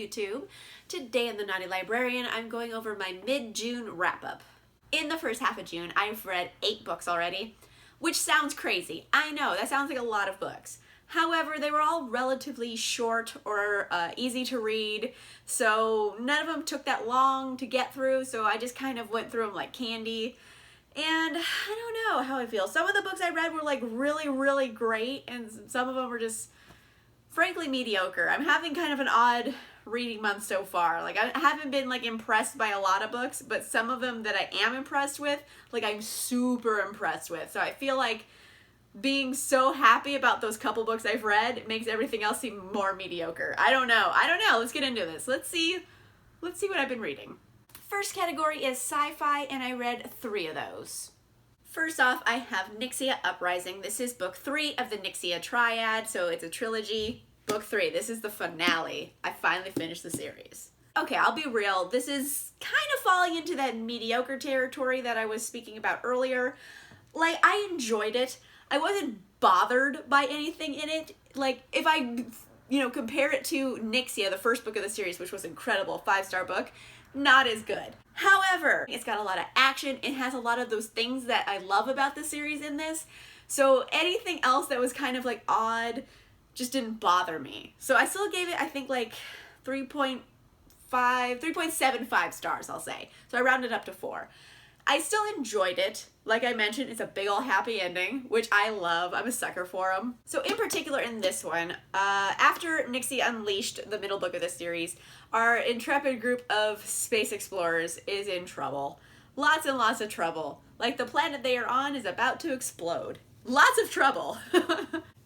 YouTube. Today in the Naughty Librarian, I'm going over my mid-June wrap-up. In the first half of June, I've read 8 books already, which sounds crazy. I know, that sounds like a lot of books. However, they were all relatively short or easy to read, so none of them took that long to get through, so I just kind of went through them like candy. And I don't know how I feel. Some of the books I read were like really, really great, and some of them were just frankly mediocre. I'm having kind of an odd reading month so far. Like, I haven't been like impressed by a lot of books, but some of them that I am impressed with, like I'm super impressed with. So I feel like being so happy about those couple books I've read makes everything else seem more mediocre. I don't know. Let's get into this. Let's see what I've been reading. First category is sci-fi, and I read 3 of those. First off, I have Nixia Uprising. This is book 3 of the Nixia Triad, so it's a trilogy. Book 3, this is the finale. I finally finished the series. Okay, I'll be real. This is kind of falling into that mediocre territory that I was speaking about earlier. Like, I enjoyed it. I wasn't bothered by anything in it. Like, if I, compare it to Nixia, the first book of the series, which was incredible, 5-star book, not as good. However, it's got a lot of action. It has a lot of those things that I love about the series in this. So anything else that was kind of like odd just didn't bother me. So I still gave it, I think, like 3.75 stars, I'll say. So I rounded up to 4. I still enjoyed it. Like I mentioned, it's a big ol' happy ending, which I love. I'm a sucker for them. So in particular in this one, after Nixia unleashed the middle book of the series, our intrepid group of space explorers is in trouble. Lots and lots of trouble. Like, the planet they are on is about to explode. Lots of trouble.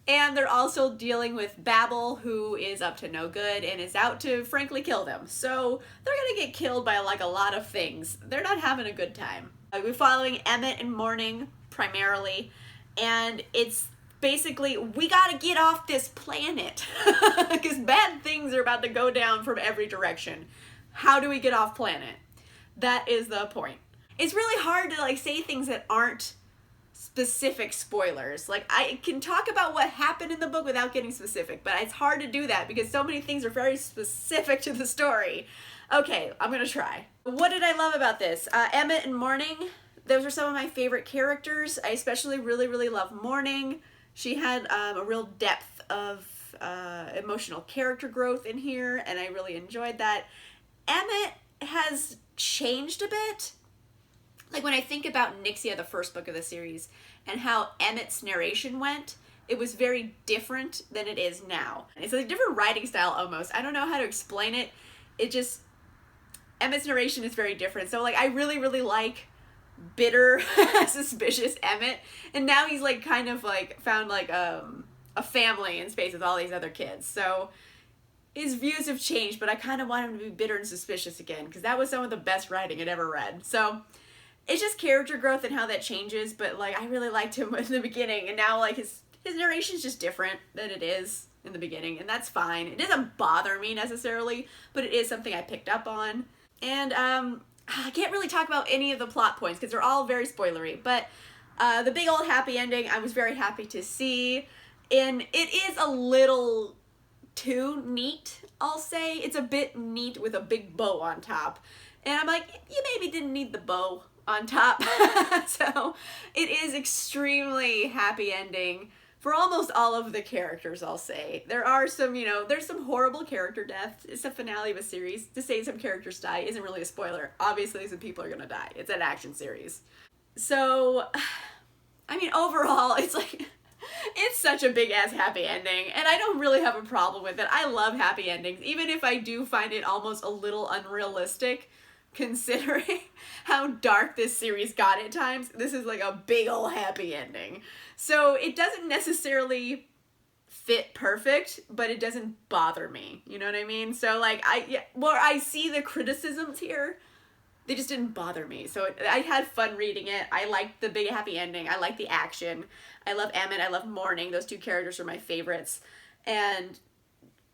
And they're also dealing with Babel, who is up to no good and is out to frankly kill them. So they're gonna get killed by like a lot of things. They're not having a good time. We're following Emmett and Morning primarily, and it's basically, we gotta get off this planet because bad things are about to go down from every direction. How do we get off planet? That is the point. It's really hard to like say things that aren't specific spoilers. Like, I can talk about what happened in the book without getting specific, but it's hard to do that because so many things are very specific to the story. Okay, I'm gonna try. What did I love about this? Emmett and Morning, those are some of my favorite characters. I especially really love Morning. She had a real depth of emotional character growth in here, and I really enjoyed that. Emmett has changed a bit. Like, when I think about Nixia, the first book of the series, and how Emmett's narration went, it was very different than it is now. It's a different writing style almost. I don't know how to explain it. Emmett's narration is very different. So, like, I really like bitter, suspicious Emmett. And now he's, like, kind of, like, found, like, a family in space with all these other kids. So his views have changed, but I kind of want him to be bitter and suspicious again, because that was some of the best writing I'd ever read. So it's just character growth and how that changes, but like, I really liked him in the beginning, and now like his narration's just different than it is in the beginning, and that's fine. It doesn't bother me necessarily, but it is something I picked up on. And I can't really talk about any of the plot points because they're all very spoilery, but the big old happy ending I was very happy to see, and it is a little too neat, I'll say. It's a bit neat with a big bow on top, and I'm like, you maybe didn't need the bow on top. So it is extremely happy ending for almost all of the characters, I'll say. There are some, there's some horrible character deaths. It's the finale of a series. To say some characters die isn't really a spoiler. Obviously some people are gonna die. It's an action series. So, I mean, overall, it's like, it's such a big ass happy ending, and I don't really have a problem with it. I love happy endings, even if I do find it almost a little unrealistic. Considering how dark this series got at times, this is like a big ol' happy ending. So it doesn't necessarily fit perfect, but it doesn't bother me. You know what I mean? So like, I see the criticisms here. They just didn't bother me. So I had fun reading it. I liked the big happy ending. I liked the action. I love Emmett. I love Morning. Those 2 characters are my favorites. And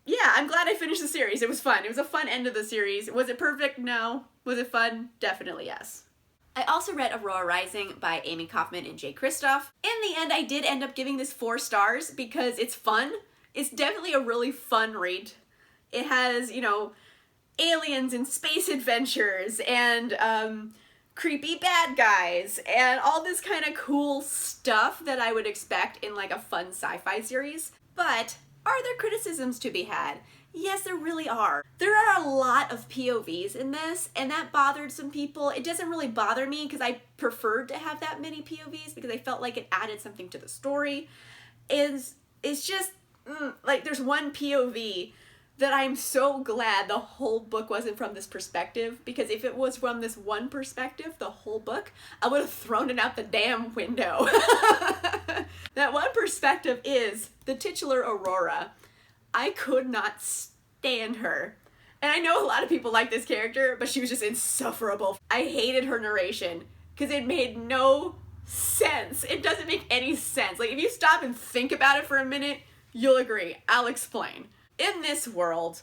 yeah, I'm glad I finished the series. It was fun. It was a fun end of the series. Was it perfect? No. Was it fun? Definitely yes. I also read Rawricing by Amy Kaufman and Jay Kristoff. In the end, I did end up giving this 4 stars because it's fun. It's definitely a really fun read. It has, aliens and space adventures and creepy bad guys and all this kind of cool stuff that I would expect in like a fun sci-fi series. But are there criticisms to be had? Yes, there really are. There are a lot of POVs in this, and that bothered some people. It doesn't really bother me because I preferred to have that many POVs because I felt like it added something to the story. It's just, like, there's one POV that I'm so glad the whole book wasn't from this perspective, because if it was from this one perspective, the whole book, I would have thrown it out the damn window. That one perspective is the titular Aurora. I could not stand her. And I know a lot of people like this character, but she was just insufferable. I hated her narration because it made no sense. It doesn't make any sense. Like, if you stop and think about it for a minute, you'll agree. I'll explain. In this world,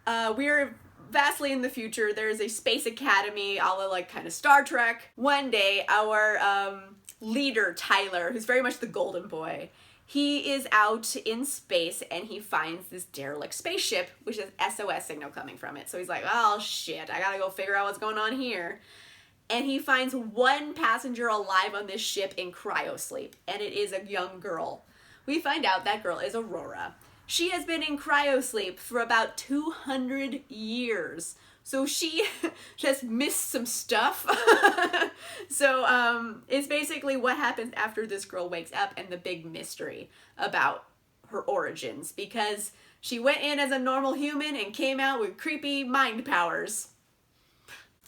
we're vastly in the future. There's a space academy, a la like kind of Star Trek. One day, our leader, Tyler, who's very much the golden boy, he is out in space and he finds this derelict spaceship, which is SOS signal coming from it. So he's like, oh shit, I gotta go figure out what's going on here. And he finds one passenger alive on this ship in cryosleep, and it is a young girl. We find out that girl is Aurora. She has been in cryosleep for about 200 years. So she just missed some stuff. So it's basically what happens after this girl wakes up and the big mystery about her origins. Because she went in as a normal human and came out with creepy mind powers.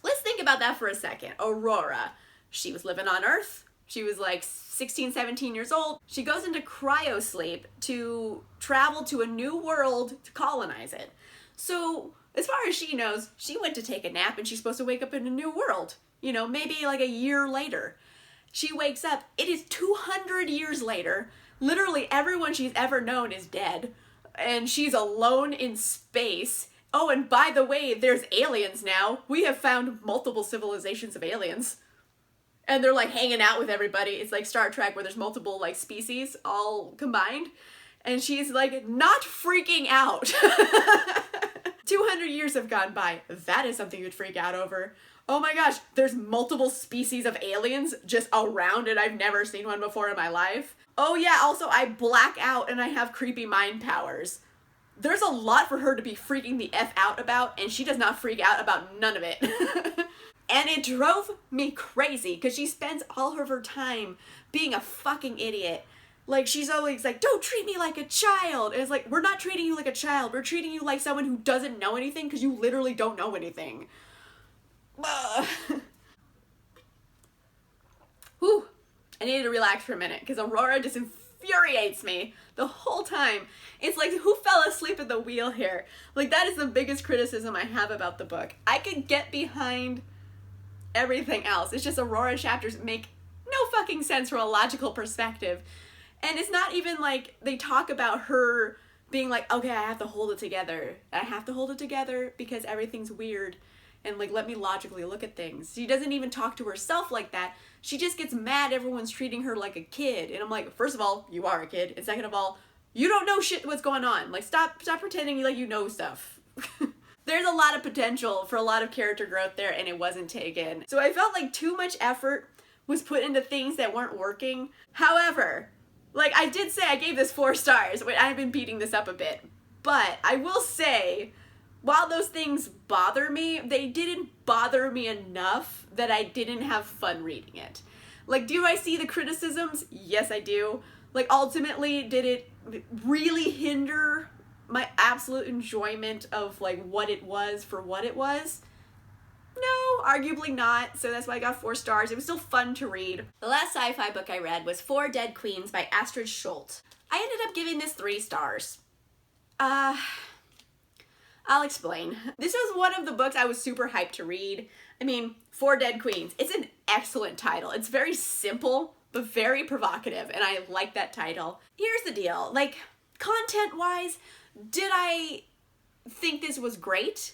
Let's think about that for a second. Aurora, she was living on Earth. She was like 16, 17 years old. She goes into cryosleep to travel to a new world to colonize it. So as far as she knows, she went to take a nap and she's supposed to wake up in a new world. You know, maybe like a year later. She wakes up. It is 200 years later. Literally everyone she's ever known is dead. And she's alone in space. Oh, and by the way, there's aliens now. We have found multiple civilizations of aliens. And they're like hanging out with everybody. It's like Star Trek where there's multiple like species all combined. And she's like not freaking out. 200 years have gone by. That is something you'd freak out over. Oh my gosh, there's multiple species of aliens just around and I've never seen one before in my life. Oh yeah, also I black out and I have creepy mind powers. There's a lot for her to be freaking the F out about, and she does not freak out about none of it. And it drove me crazy because she spends all of her time being a fucking idiot. Like, she's always like, don't treat me like a child. And it's like, we're not treating you like a child. We're treating you like someone who doesn't know anything because you literally don't know anything. Whew. I needed to relax for a minute because Aurora just infuriates me the whole time. It's like, who fell asleep at the wheel here? Like, that is the biggest criticism I have about the book. I could get behind everything else. It's just Aurora chapters make no fucking sense from a logical perspective. And it's not even like they talk about her being like, okay, I have to hold it together. I have to hold it together because everything's weird. And like, let me logically look at things. She doesn't even talk to herself like that. She just gets mad everyone's treating her like a kid. And I'm like, first of all, you are a kid. And second of all, you don't know shit what's going on. Like, stop pretending like you know stuff. There's a lot of potential for a lot of character growth there, and it wasn't taken. So I felt like too much effort was put into things that weren't working. However, like I did say, I gave this 4 stars. Wait, I've been beating this up a bit. But I will say, while those things bother me, they didn't bother me enough that I didn't have fun reading it. Like, do I see the criticisms? Yes, I do. Like, ultimately, did it really hinder my absolute enjoyment of like what it was for what it was? No, arguably not. So that's why I got 4 stars. It was still fun to read. The last sci-fi book I read was 4 Dead Queens by Astrid Schuldt. I ended up giving this 3 stars. I'll explain. This was one of the books I was super hyped to read. I mean, 4 Dead Queens. It's an excellent title. It's very simple, but very provocative, and I like that title. Here's the deal. Like, content-wise, did I think this was great?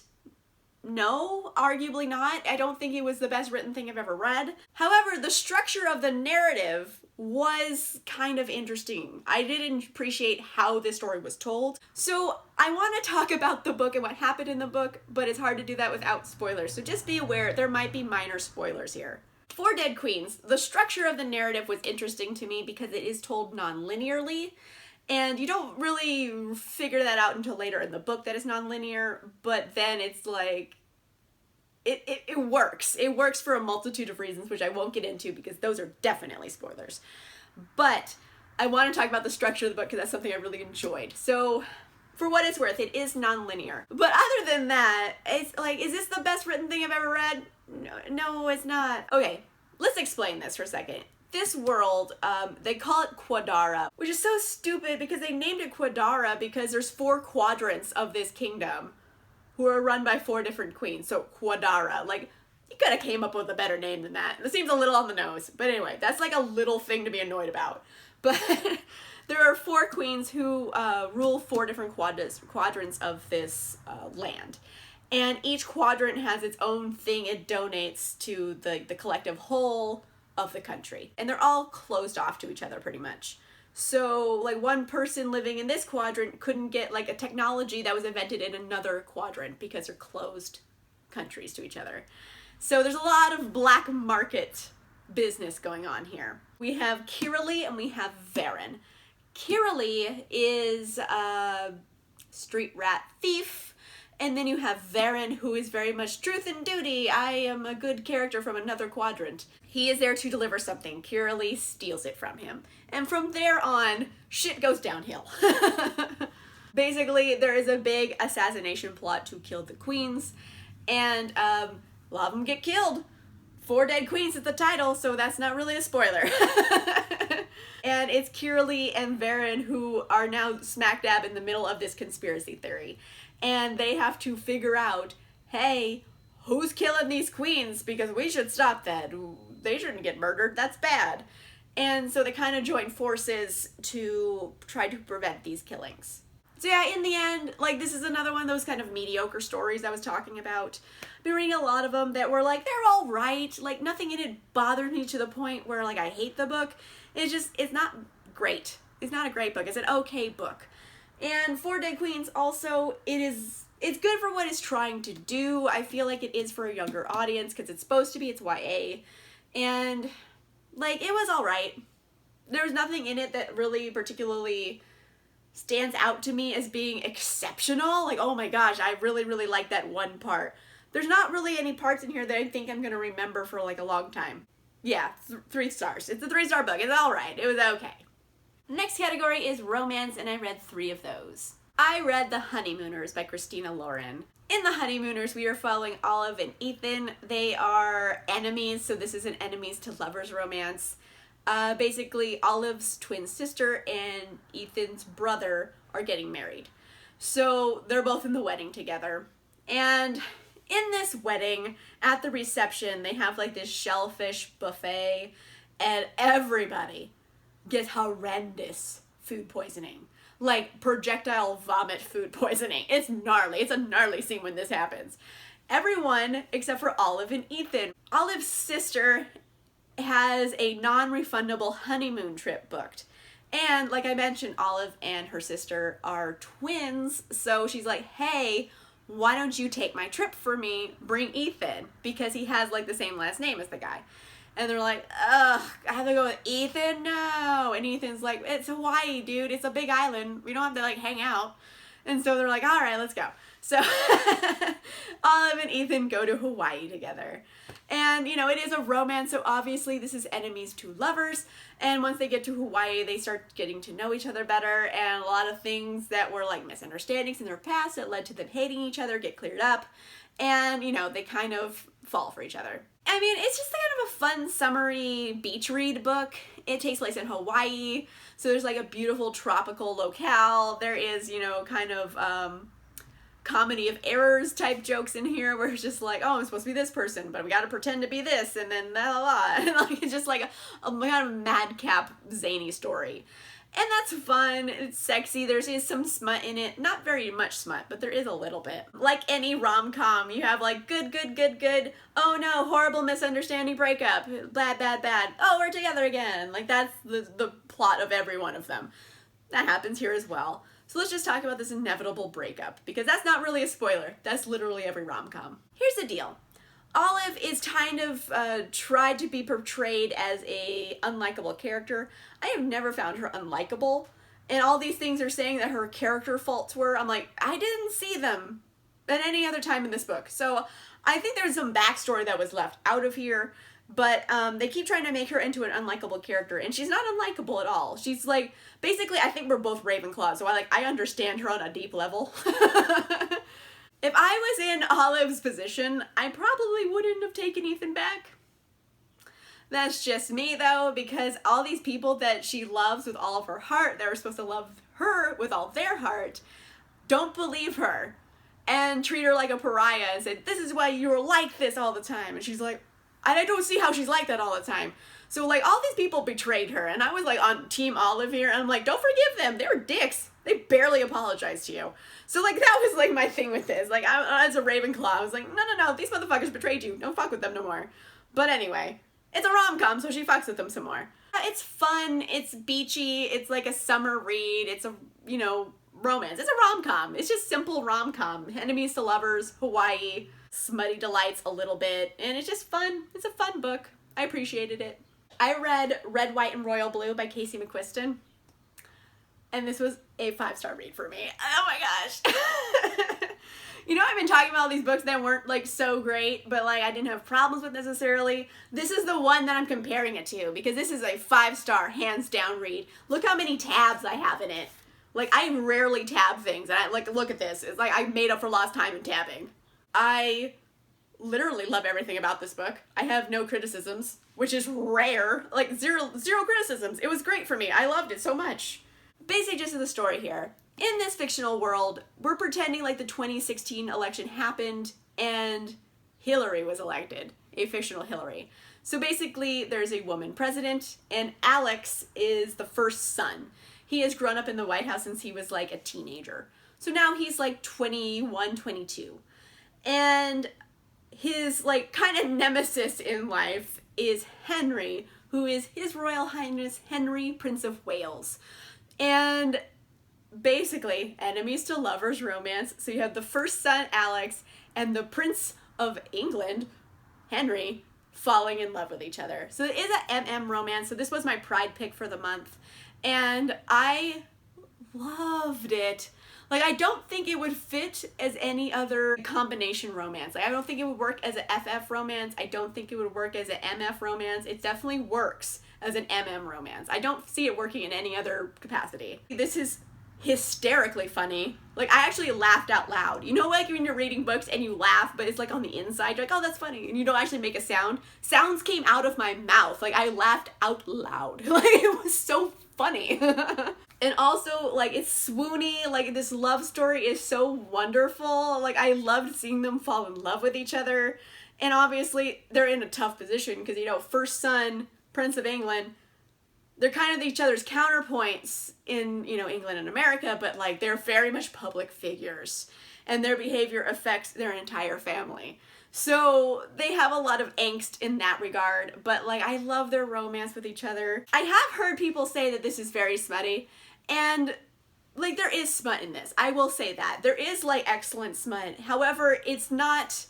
No, arguably not. I don't think it was the best written thing I've ever read. However, the structure of the narrative was kind of interesting. I didn't appreciate how this story was told. So I want to talk about the book and what happened in the book, but it's hard to do that without spoilers. So just be aware, there might be minor spoilers here. Four Dead Queens, the structure of the narrative was interesting to me because it is told non-linearly. And you don't really figure that out until later in the book that it's non-linear, but then it's like, it works. It works for a multitude of reasons, which I won't get into because those are definitely spoilers. But I want to talk about the structure of the book because that's something I really enjoyed. So for what it's worth, it is non-linear. But other than that, it's like, is this the best written thing I've ever read? No, it's not. Okay, let's explain this for a second. This world, they call it Quadara, which is so stupid because they named it Quadara because there's 4 quadrants of this kingdom who are run by 4 different queens. So Quadara, like, you could have came up with a better name than that. It seems a little on the nose. But anyway, that's like a little thing to be annoyed about. But there are 4 queens who rule 4 different quadrants of this land. And each quadrant has its own thing it donates to the collective whole of the country. And they're all closed off to each other pretty much. So like one person living in this quadrant couldn't get like a technology that was invented in another quadrant because they're closed countries to each other. So there's a lot of black market business going on here. We have Kiralee and we have Varen. Kiralee is a street rat thief. And then you have Varen, who is very much truth and duty. I am a good character from another quadrant. He is there to deliver something. Kiralee steals it from him. And from there on, shit goes downhill. Basically, there is a big assassination plot to kill the queens. And a lot of them get killed. 4 Dead Queens is the title, so that's not really a spoiler. And it's Kiralee and Varen who are now smack dab in the middle of this conspiracy theory. And they have to figure out, hey, who's killing these queens? Because we should stop that. They shouldn't get murdered. That's bad. And so they kind of join forces to try to prevent these killings. So yeah, in the end, like, this is another one of those kind of mediocre stories I was talking about. I've been reading a lot of them that were like, they're all right. Like, nothing in it bothered me to the point where, like, I hate the book. It's not great. It's not a great book. It's an okay book. And 4 Dead Queens also, it's good for what it's trying to do. I feel like it is for a younger audience because it's supposed to be, it's YA. And, like, it was alright. There's nothing in it that really particularly stands out to me as being exceptional. Like, oh my gosh, I really, really like that one part. There's not really any parts in here that I think I'm going to remember for, like, a long time. Yeah, 3 stars. It's a 3-star book. It's alright. It was okay. Next category is romance, and I read 3 of those. I read The Honeymooners by Christina Lauren. In The Honeymooners, we are following Olive and Ethan. They are enemies, so this is an enemies to lovers romance. Basically, Olive's twin sister and Ethan's brother are getting married. So they're both in the wedding together. And in this wedding, at the reception, they have like this shellfish buffet, and everybody gets horrendous food poisoning. Like projectile vomit food poisoning. It's gnarly. It's a gnarly scene when this happens. Everyone except for Olive and Ethan. Olive's sister has a non-refundable honeymoon trip booked. And like I mentioned, Olive and her sister are twins. So she's like, hey, why don't you take my trip for me? Bring Ethan. Because he has like the same last name as the guy. And they're like, ugh, I have to go with Ethan? No. And Ethan's like, it's Hawaii, dude. It's a big island. We don't have to, like, hang out. And so they're like, all right, let's go. So Olive and Ethan go to Hawaii together. And, you know, it is a romance, so obviously this is enemies to lovers. And once they get to Hawaii, they start getting to know each other better. And a lot of things that were, like, misunderstandings in their past that led to them hating each other get cleared up. And, you know, they kind of fall for each other. I mean, it's just kind of a fun, summery beach read book. It takes place in Hawaii, so there's like a beautiful tropical locale. There is, you know, kind of comedy of errors type jokes in here where it's just like, oh, I'm supposed to be this person, but we gotta pretend to be this, and then la la la. And like, it's just like a kind of madcap, zany story. And that's fun, it's sexy, there's some smut in it. Not very much smut, but there is a little bit. Like any rom-com, you have like good, oh no, horrible misunderstanding breakup, bad, oh we're together again. Like that's the plot of every one of them. That happens here as well. So let's just talk about this inevitable breakup, because that's not really a spoiler, that's literally every rom-com. Here's the deal. Olive is kind of tried to be portrayed as a unlikable character. I have never found her unlikable, and all these things are saying that her character faults were. I'm like, I didn't see them at any other time in this book. So I think there's some backstory that was left out of here, but they keep trying to make her into an unlikable character, and she's not unlikable at all. She's like, basically, I think we're both Ravenclaw, so I understand her on a deep level. If I was in Olive's position, I probably wouldn't have taken Ethan back. That's just me though, because all these people that she loves with all of her heart, that were supposed to love her with all their heart, don't believe her and treat her like a pariah and say, this is why you're like this all the time. And she's like, I don't see how she's like that all the time. So like all these people betrayed her, and I was like on Team Olive here, and I'm like, don't forgive them, they were dicks. They barely apologized to you. So like that was like my thing with this. Like as a Ravenclaw, I was like, no, these motherfuckers betrayed you. Don't fuck with them no more. But anyway, it's a rom-com, so she fucks with them some more. It's fun, it's beachy, it's like a summer read, it's a, you know, romance. It's a rom-com. It's just simple rom-com. Enemies to lovers, Hawaii, smutty delights a little bit, and it's just fun. It's a fun book. I appreciated it. I read Red, White, and Royal Blue by Casey McQuiston, and this was a 5-star read for me. Oh my gosh. You know, I've been talking about all these books that weren't like so great, but like I didn't have problems with necessarily. This is the one that I'm comparing it to, because this is a 5-star hands down read. Look how many tabs I have in it. Like I rarely tab things, and I like, look at this. It's like I made up for lost time in tabbing. I literally love everything about this book. I have no criticisms, which is rare. Like zero criticisms. It was great for me. I loved it so much. Basic gist of the story here. In this fictional world, we're pretending like the 2016 election happened and Hillary was elected, a fictional Hillary. So basically, there's a woman president, and Alex is the first son. He has grown up in the White House since he was like a teenager. So now he's like 21, 22. And his like kind of nemesis in life is Henry, who is His Royal Highness Henry, Prince of Wales. And basically, enemies to lovers romance. So you have the first son, Alex, and the Prince of England, Henry, falling in love with each other. So it is a MM romance. So this was my pride pick for the month, and I loved it. Like, I don't think it would fit as any other combination romance. Like, I don't think it would work as an FF romance. I don't think it would work as an MF romance. It definitely works as an MM romance. I don't see it working in any other capacity. This is hysterically funny. Like, I actually laughed out loud. You know, like when you're reading books and you laugh, but it's like on the inside, you're like, oh, that's funny, and you don't actually make a sound. Sounds came out of my mouth. Like, I laughed out loud. Like, it was so funny. And also, like, it's swoony. Like, this love story is so wonderful. Like, I loved seeing them fall in love with each other. And obviously, they're in a tough position because, you know, first son, Prince of England, they're kind of each other's counterpoints in, you know, England and America, but like they're very much public figures, and their behavior affects their entire family. So they have a lot of angst in that regard, but like I love their romance with each other. I have heard people say that this is very smutty, and like there is smut in this. I will say that. There is like excellent smut. However, it's not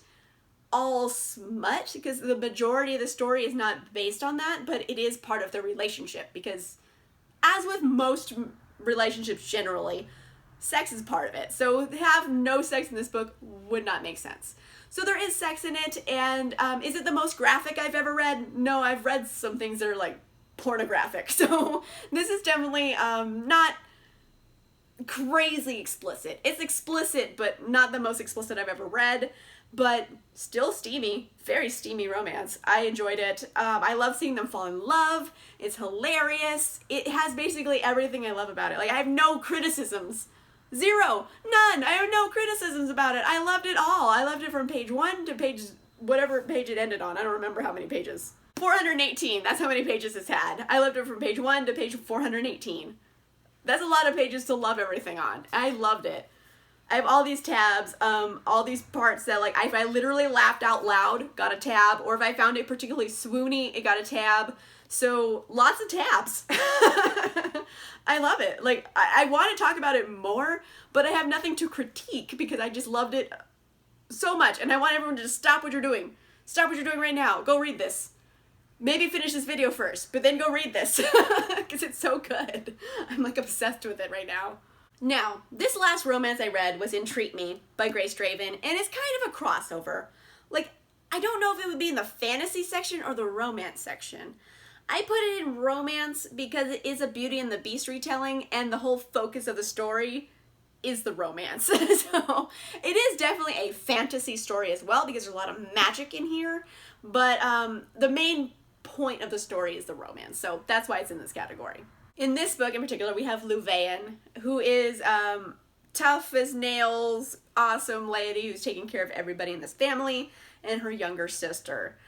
all smut, because the majority of the story is not based on that, but it is part of the relationship, because as with most relationships generally, sex is part of it. So to have no sex in this book would not make sense. So there is sex in it, and is it the most graphic I've ever read? No, I've read some things that are like pornographic. So this is definitely not crazy explicit. It's explicit, but not the most explicit I've ever read. But still steamy, very steamy romance. I enjoyed it. I love seeing them fall in love. It's hilarious. It has basically everything I love about it. Like, I have no criticisms. Zero. None. I have no criticisms about it. I loved it all. I loved it from page 1 to page, whatever page it ended on. I don't remember how many pages. 418. That's how many pages it's had. I loved it from page 1 to page 418. That's a lot of pages to love everything on. I loved it. I have all these tabs, all these parts that, like, if I literally laughed out loud, got a tab, or if I found it particularly swoony, it got a tab. So, lots of tabs. I love it. Like, I want to talk about it more, but I have nothing to critique because I just loved it so much. And I want everyone to just stop what you're doing. Stop what you're doing right now. Go read this. Maybe finish this video first, but then go read this because it's so good. I'm like obsessed with it right now. Now, this last romance I read was Entreat Me by Grace Draven, and it's kind of a crossover. Like, I don't know if it would be in the fantasy section or the romance section. I put it in romance because it is a Beauty and the Beast retelling, and the whole focus of the story is the romance. So, it is definitely a fantasy story as well because there's a lot of magic in here, but the main point of the story is the romance, so that's why it's in this category. In this book in particular, we have Librarian, who is tough as nails, awesome lady who's taking care of everybody in this family, and her younger sister.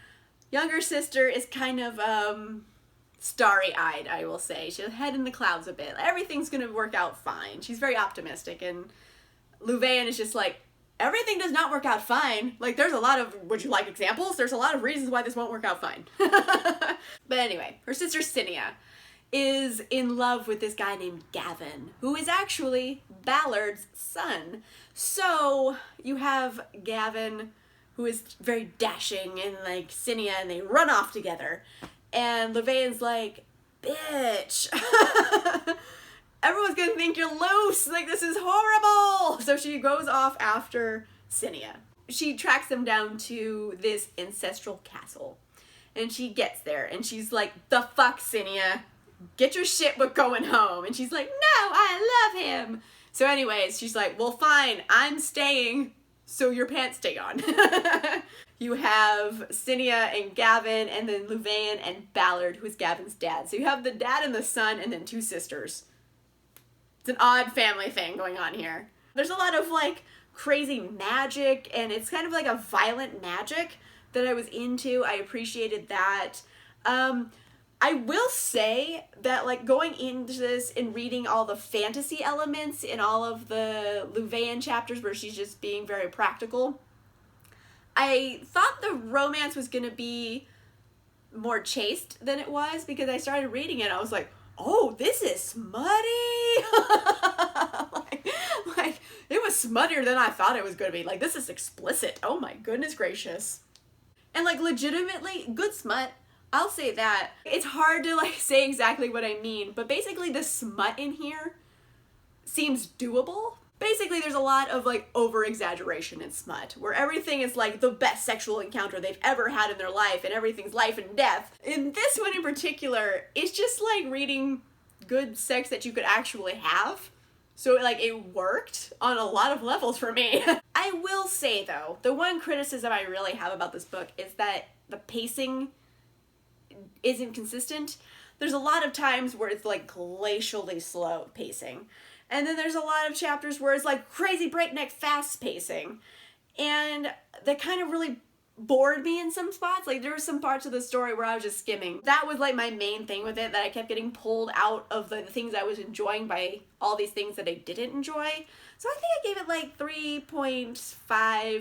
Younger sister is kind of starry-eyed, I will say. She's head in the clouds a bit. Everything's gonna work out fine. She's very optimistic, and Librarian is just like, everything does not work out fine. Like, there's a lot of, would you like examples? There's a lot of reasons why this won't work out fine. But anyway, her sister Cinia is in love with this guy named Gavin, who is actually Ballard's son. So you have Gavin, who is very dashing, and like Cinia, and they run off together. And Librarian's like, bitch, everyone's gonna think you're loose, like this is horrible. So she goes off after Cinia. She tracks them down to this ancestral castle, and she gets there, and she's like, the fuck, Cinia? Get your shit, we're going home. And she's like, no, I love him. So anyways, she's like, well, fine, I'm staying, so your pants stay on. You have Cinia and Gavin, and then Louvain and Ballard, who is Gavin's dad. So you have the dad and the son, and then two sisters. It's an odd family thing going on here. There's a lot of, like, crazy magic, and it's kind of like a violent magic that I was into. I appreciated that. I will say that, like, going into this and reading all the fantasy elements in all of the Louvain chapters where she's just being very practical, I thought the romance was going to be more chaste than it was because I started reading it and I was like, oh, this is smutty. like, it was smuttier than I thought it was going to be. Like, this is explicit. Oh my goodness gracious. And, like, legitimately good smut. I'll say that. It's hard to, like, say exactly what I mean, but basically the smut in here seems doable. Basically, there's a lot of, like, over-exaggeration in smut, where everything is, like, the best sexual encounter they've ever had in their life, and everything's life and death. In this one in particular, it's just, like, reading good sex that you could actually have. So, like, it worked on a lot of levels for me. I will say, though, the one criticism I really have about this book is that the pacing isn't consistent. There's a lot of times where it's like glacially slow pacing, and then there's a lot of chapters where it's like crazy breakneck fast pacing, and that kind of really bored me in some spots. Like, there were some parts of the story where I was just skimming. That was like my main thing with it, that I kept getting pulled out of the things I was enjoying by all these things that I didn't enjoy. So I think I gave it like 3.5,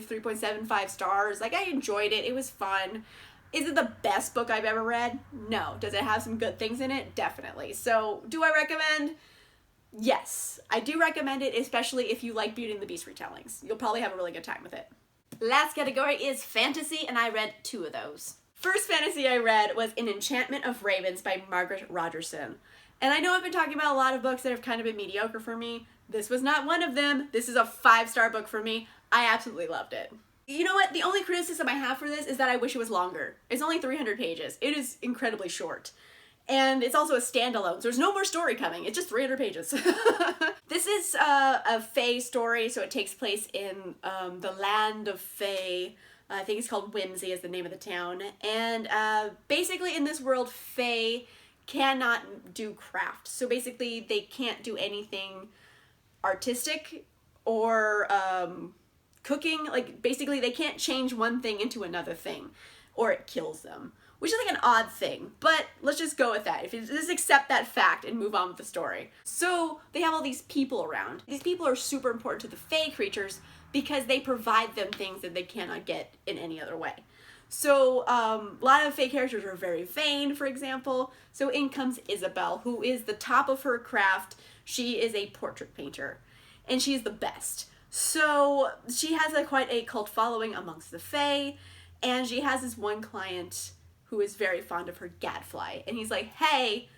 3.75 stars. Like, I enjoyed it. It was fun. Is it the best book I've ever read? No. Does it have some good things in it? Definitely. So, do I recommend? Yes. I do recommend it, especially if you like Beauty and the Beast retellings. You'll probably have a really good time with it. Last category is fantasy, and I read 2 of those. First fantasy I read was An Enchantment of Ravens by Margaret Rogerson. And I know I've been talking about a lot of books that have kind of been mediocre for me. This was not one of them. This is a 5-star book for me. I absolutely loved it. You know what? The only criticism I have for this is that I wish it was longer. It's only 300 pages. It is incredibly short. And it's also a standalone, so there's no more story coming. It's just 300 pages. This is a Fae story, so it takes place in the land of Fae. I think it's called Whimsy is the name of the town. And basically in this world, Fae cannot do craft. So basically they can't do anything artistic or cooking. Like, basically they can't change one thing into another thing, or it kills them. which is like an odd thing, but let's just go with that. If you just accept that fact and move on with the story. So they have all these people around. These people are super important to the Fae creatures because they provide them things that they cannot get in any other way. So a lot of Fae characters are very vain, for example. So in comes Isabel, who is the top of her craft. She is a portrait painter, and she's the best. So she has quite a cult following amongst the Fae, and she has this one client who is very fond of her gadfly. And he's like, hey,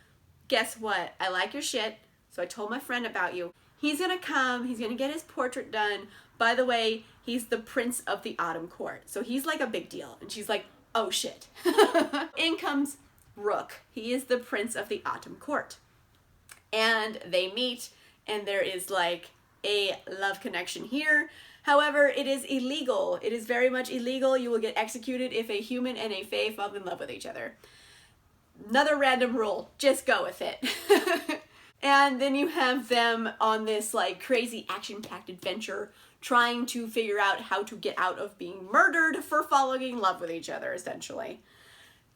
guess what? I like your shit, so I told my friend about you. He's gonna come, he's gonna get his portrait done. By the way, he's the Prince of the Autumn Court. So he's like a big deal. And she's like, oh shit. In comes Rook. He is the Prince of the Autumn Court. And they meet, and there is like a love connection here. However, it is illegal. It is very much illegal. You will get executed if a human and a Fae fall in love with each other. Another random rule. Just go with it. And then you have them on this like crazy action-packed adventure trying to figure out how to get out of being murdered for falling in love with each other, essentially.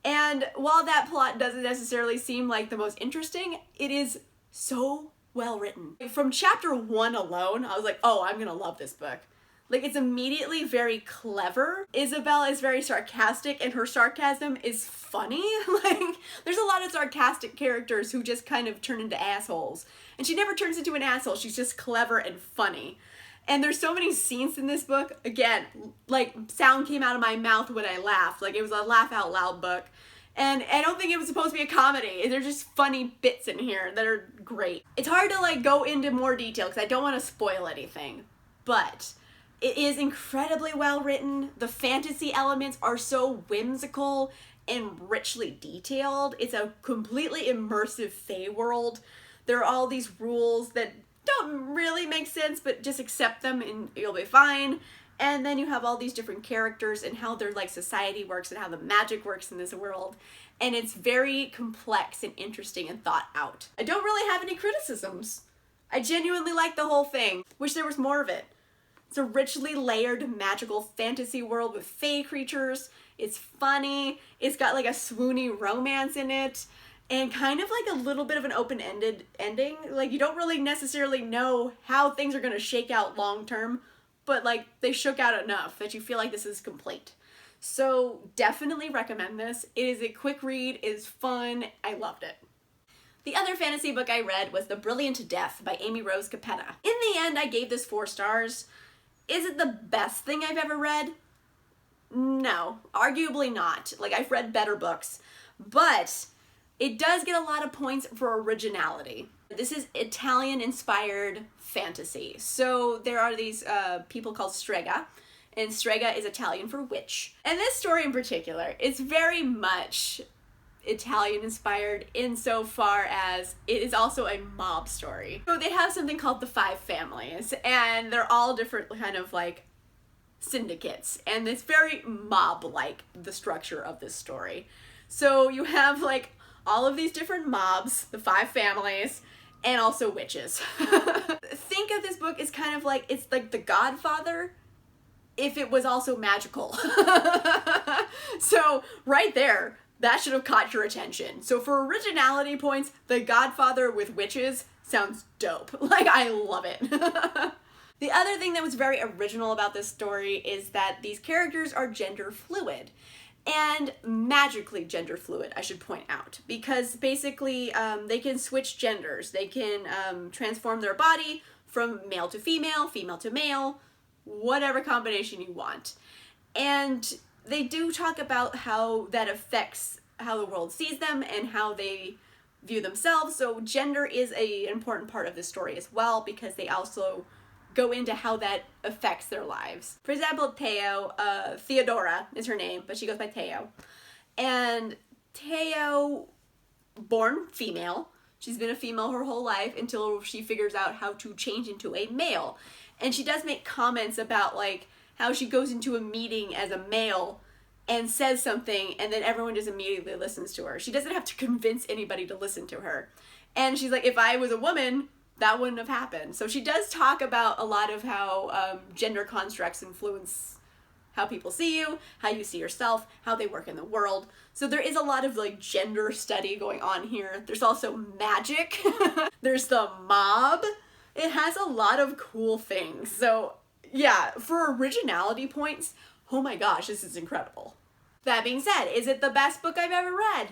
And while that plot doesn't necessarily seem like the most interesting, it is so well written. From chapter 1 alone, I was like, oh, I'm gonna love this book. Like, it's immediately very clever. Isabel is very sarcastic, and her sarcasm is funny. Like, there's a lot of sarcastic characters who just kind of turn into assholes. And she never turns into an asshole, she's just clever and funny. And there's so many scenes in this book. Again, like, sound came out of my mouth when I laughed. Like, it was a laugh out loud book. And I don't think it was supposed to be a comedy. There's just funny bits in here that are great. It's hard to, like, go into more detail because I don't want to spoil anything. But it is incredibly well written. The fantasy elements are so whimsical and richly detailed. It's a completely immersive Fae world. There are all these rules that don't really make sense, but just accept them and you'll be fine. And then you have all these different characters and how their like society works and how the magic works in this world. And it's very complex and interesting and thought out. I don't really have any criticisms. I genuinely like the whole thing. Wish there was more of it. It's a richly layered magical fantasy world with Fae creatures. It's funny. It's got like a swoony romance in it. And kind of like a little bit of an open-ended ending. Like, you don't really necessarily know how things are going to shake out long term, but like they shook out enough that you feel like this is complete. So definitely recommend this. It is a quick read, it is fun, I loved it. The other fantasy book I read was The Brilliant Death by Amy Rose Capetta. In the end, I gave this 4 stars. Is it the best thing I've ever read? No, arguably not. Like, I've read better books, but it does get a lot of points for originality. This is Italian-inspired fantasy. So there are these people called strega, and strega is Italian for witch. And this story in particular is very much Italian-inspired insofar as it is also a mob story. So they have something called the 5 families, and they're all different kind of like syndicates, and it's very mob-like, the structure of this story. So you have like all of these different mobs, the 5 families, and also witches. Think of this book as kind of like, it's like The Godfather if it was also magical. So right there, that should have caught your attention. So for originality points, The Godfather with witches sounds dope. Like, I love it. The other thing that was very original about this story is that these characters are gender fluid. And magically gender fluid, I should point out, because basically they can switch genders. They can transform their body from male to female to male, whatever combination you want. And they do talk about how that affects how the world sees them and how they view themselves. So gender is an important part of this story as well, because they also go into how that affects their lives. For example, Teo, Theodora is her name, but she goes by Teo. And Teo, born female, she's been a female her whole life until she figures out how to change into a male. And she does make comments about like how she goes into a meeting as a male and says something and then everyone just immediately listens to her. She doesn't have to convince anybody to listen to her. And she's like, if I was a woman, that wouldn't have happened. So she does talk about a lot of how gender constructs influence how people see you, how you see yourself, how they work in the world. So there is a lot of like gender study going on here. There's also magic. There's the mob. It has a lot of cool things. So yeah, for originality points, oh my gosh, this is incredible. That being said, is it the best book I've ever read?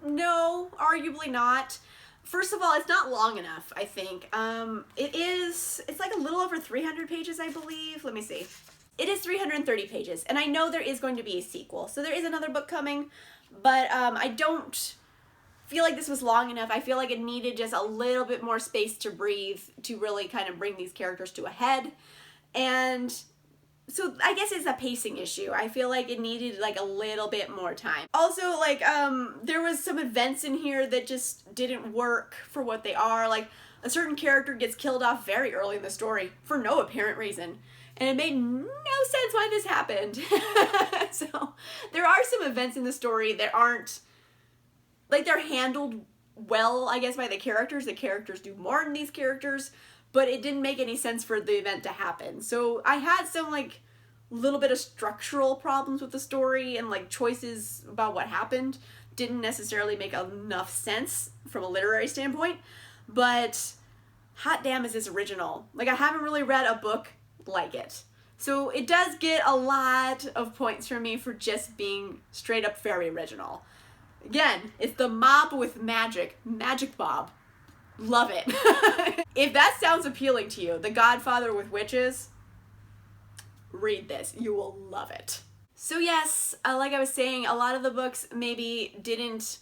No, arguably not. First of all, it's not long enough, I think. It's like a little over 300 pages, I believe. Let me see. It is 330 pages, and I know there is going to be a sequel, so there is another book coming, but I don't feel like this was long enough. I feel like it needed just a little bit more space to breathe to really kind of bring these characters to a head, and so I guess it's a pacing issue. I feel like it needed like a little bit more time. Also, like, there was some events in here that just didn't work for what they are. Like, a certain character gets killed off very early in the story for no apparent reason. And it made no sense why this happened. So, there are some events in the story that aren't, like, they're handled well, I guess, by the characters. The characters do more than these characters, but it didn't make any sense for the event to happen. So, I had some, like, little bit of structural problems with the story, and, like, choices about what happened didn't necessarily make enough sense from a literary standpoint, but hot damn is this original. Like, I haven't really read a book like it. So it does get a lot of points from me for just being straight up very original. Again, it's the mob with magic. Magic Bob. Love it. If that sounds appealing to you, The Godfather with witches, read this. You will love it. So yes, like I was saying, a lot of the books maybe didn't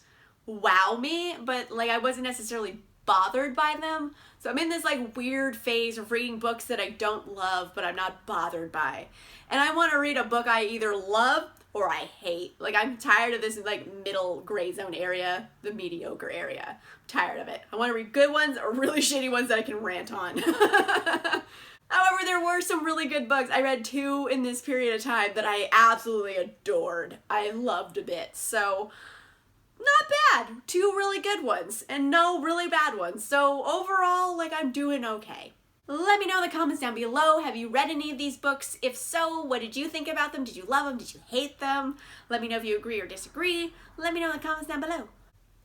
wow me, but like I wasn't necessarily bothered by them. So I'm in this like weird phase of reading books that I don't love, but I'm not bothered by. And I want to read a book I either love or I hate. Like, I'm tired of this like middle gray zone area, the mediocre area. I'm tired of it. I want to read good ones or really shitty ones that I can rant on. However, there were some really good books. I read 2 in this period of time that I absolutely adored. I loved a bit. So, not bad. 2 really good ones and no really bad ones. So overall, like, I'm doing okay. Let me know in the comments down below. Have you read any of these books? If so, what did you think about them? Did you love them? Did you hate them? Let me know if you agree or disagree. Let me know in the comments down below.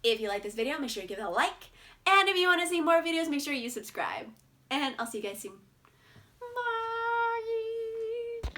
If you like this video, make sure you give it a like. And if you want to see more videos, make sure you subscribe. And I'll see you guys soon.